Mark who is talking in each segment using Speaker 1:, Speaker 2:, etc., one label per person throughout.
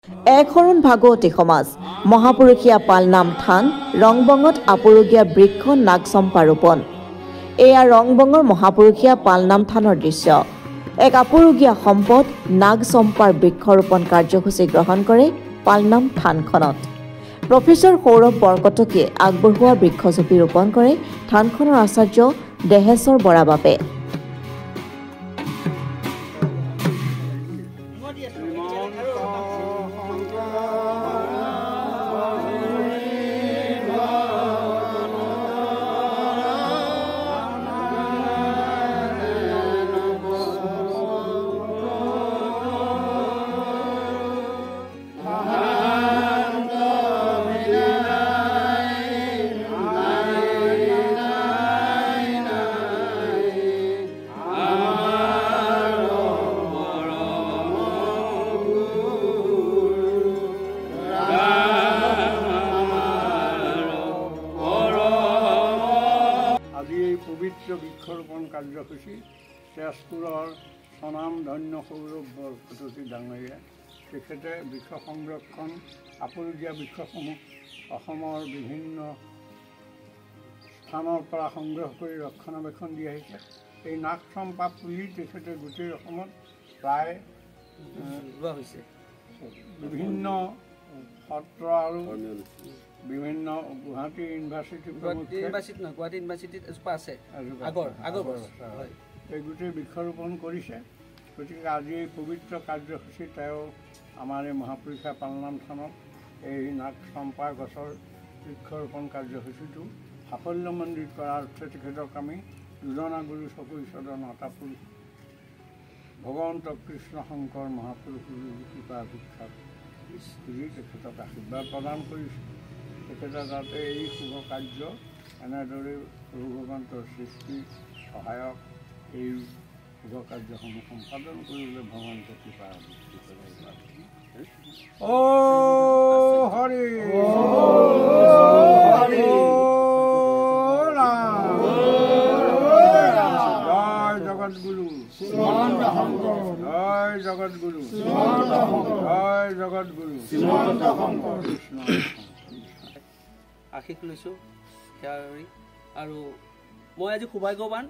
Speaker 1: একশৰণ ভাগৱতী সমাজ মহাপুৰুষীয়া পালনাম থান ৰংবঙত আপুৰুগীয়া বৃক্ষ নাগচম্পা ৰোপণ। এয়া ৰংবঙৰ মহাপুৰুষীয়া পালনাম থানৰ দৃশ্য। এক আপুৰুগীয়া সম্পদ নাগচম্পাৰ বৃক্ষৰোপণ কাৰ্যসূচী গ্ৰহণ কৰে পালনাম থানখনত। প্ৰফেচৰ সৌৰভ বৰকটকীয়ে আগবঢ়োৱা বৃক্ষজোপি ৰোপণ কৰে থানখনৰ আচাৰ্য দেহেশ্বৰ বৰা বাপে।
Speaker 2: পবিত্ৰ বৃক্ষৰোপণ কাৰ্যসূচী তেজপুৰৰ স্বনামধন্য সৌৰভ বৰকটকী ডাঙৰীয়া তেখেতে বৃক্ষ সংৰক্ষণ আপুৰুগীয়া বৃক্ষসমূহ অসমৰ বিভিন্ন স্থানৰ পৰা সংগ্ৰহ কৰি ৰক্ষণাবেক্ষণ দি আহিছে। এই নাগচম্পা পুলি তেখেতে গোটেই অসমত প্ৰায় ৰোৱা হৈছে। বিভিন্ন সত্ৰ আৰু বিভিন্ন গুৱাহাটী ইউনিভাৰ্চিটিত আছে এই গোটেই বৃক্ষৰোপণ কৰিছে। গতিকে আজি এই পবিত্ৰ কাৰ্যসূচী তেওঁ আমাৰ এই মহাপুৰুষীয়া পালনাম থানত এই নাগচম্পা গছৰ বৃক্ষৰোপণ কাৰ্যসূচীটো সাফল্যমণ্ডিত কৰাৰ অৰ্থে তেখেতক আমি দুজনা গুৰু চকু ঈশ্বৰ নটা পুৰুষ ভগৱন্ত কৃষ্ণ শংকৰ মহাপুৰুষৰ কৃপা ভিক্ষাত খুজি তেখেতক আশীৰ্বাদ প্ৰদান কৰিছোঁ। তেখেতে যাতে এই শুভ কাৰ্য এনেদৰে প্ৰভু ভগৱন্তৰ সৃষ্টি সহায়ক এই শুভ কাৰ্যসমূহ সম্পাদন কৰিবলৈ ভগৱন্তৰ কৃপা বৃদ্ধি কৰে। হৰি জয় জগতগুৰু, জয় জগতগুৰু, জয় জগতগুৰু কৃষ্ণ।
Speaker 3: আশীষ লৈছোঁ সেৱা কৰি। আৰু মই আজি সৌভাগ্যৱান,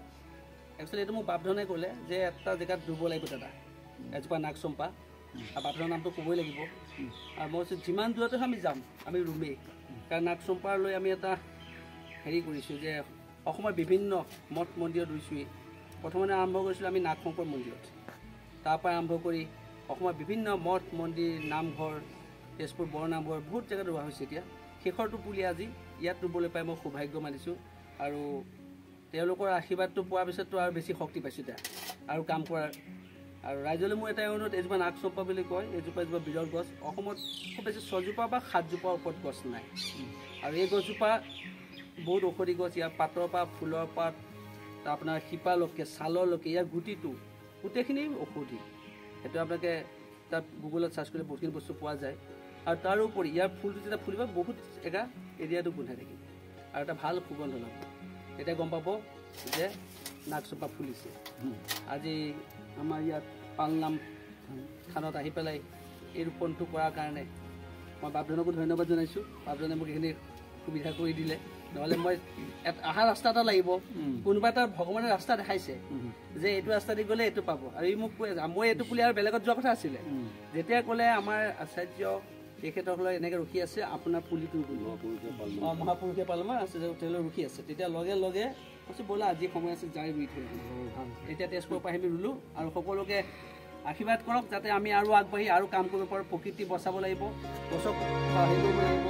Speaker 3: একচুৱেলি এইটো মোক বাপধনে ক'লে যে এটা জেগাত ৰুব লাগিব দাদা এজোপা নাগচম্পা, আৰু বাপধনৰ নামটো ক'বই লাগিব। আৰু মই যিমান দূৰতে আমি যাম আমি ৰুমেই, কাৰণ নাগচম্পাৰ লৈ আমি এটা হেৰি কৰিছোঁ যে অসমৰ বিভিন্ন মঠ মন্দিৰত ৰুইছোঁৱেই। প্ৰথমতে আৰম্ভ কৰিছিলোঁ আমি নাগশংকৰ মন্দিৰত, তাৰপৰা আৰম্ভ কৰি অসমৰ বিভিন্ন মঠ মন্দিৰ নামঘৰ তেজপুৰ বৰনামঘৰ বহুত জেগাত ৰোৱা হৈছে। এতিয়া শেষৰটো পুলি আজি ইয়াত ৰুবলৈ পাই মই সৌভাগ্য মানিছোঁ। আৰু তেওঁলোকৰ আশীৰ্বাদটো পোৱাৰ পিছততো আৰু বেছি শক্তি পাইছোঁ এতিয়া আৰু কাম কৰাৰ। আৰু ৰাইজলৈ মোৰ এটাই অনুৰোধ, এজোপা নাগচম্পা বুলি কয়, এজোপা বিৰল গছ। অসমত খুব বেছি 6জোপা বা 7জোপাৰ ওপৰত গছ নাই। আৰু এই গছজোপা বহুত ঔষধি গছ। ইয়াৰ পাতৰ পৰা ফুলৰ পাত আপোনাৰ শিপালৈকে ছাললৈকে ইয়াৰ গুটিটো গোটেইখিনি ঔষধি। সেইটো আপোনালোকে তাত গুগলত চাৰ্চ কৰিলে বহুতখিনি বস্তু পোৱা যায়। আৰু তাৰোপৰি ইয়াৰ ফুলটো যেতিয়া ফুলিব বহুত এৰিয়াটো গোন্ধাই থাকিব আৰু এটা ভাল সুগন্ধ ল'ব। তেতিয়া গম পাব যে নাগচম্পা ফুলিছে। আজি আমাৰ ইয়াত পালনাম থানত আহি পেলাই এই ৰোপণটো কৰাৰ কাৰণে মই বাপধনকো ধন্যবাদ জনাইছোঁ। বাপধনে মোক এইখিনি সুবিধা কৰি দিলে, নহ'লে মই অহা ৰাস্তা এটা লাগিব। কোনোবা এটা ভগৱানে ৰাস্তা দেখাইছে যে এইটো ৰাস্তা দি গ'লে এইটো পাব, আৰু ই মোক কৈ আছে মই এইটো পুলি আৰু বেলেগত যোৱা কথা আছিলে। যেতিয়া ক'লে আমাৰ আচাৰ্য তেখেতসকলে এনেকৈ ৰখি আছে আপোনাৰ পুলিটো মহাপুৰুষীয়া পালনাম আছে তেওঁলোকে ৰখি আছে, তেতিয়া লগে লগে কৈছোঁ ব'লা আজি সময় আছে যাই ৰুই থৈ আহিম। এতিয়া তেজপুৰৰ পৰা আমি ৰুলোঁ। আৰু সকলোকে আশীৰ্বাদ কৰক যাতে আমি আৰু আগবাঢ়ি আৰু কাম কৰিব পাৰোঁ। প্ৰকৃতি বচাব লাগিব, গছক হেৰি কৰিব লাগিব।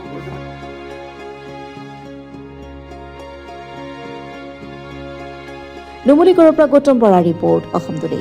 Speaker 1: নুমলীগড়ৰ পৰা গৌতম বৰাৰ ৰিপৰ্ট, অসম টুডে।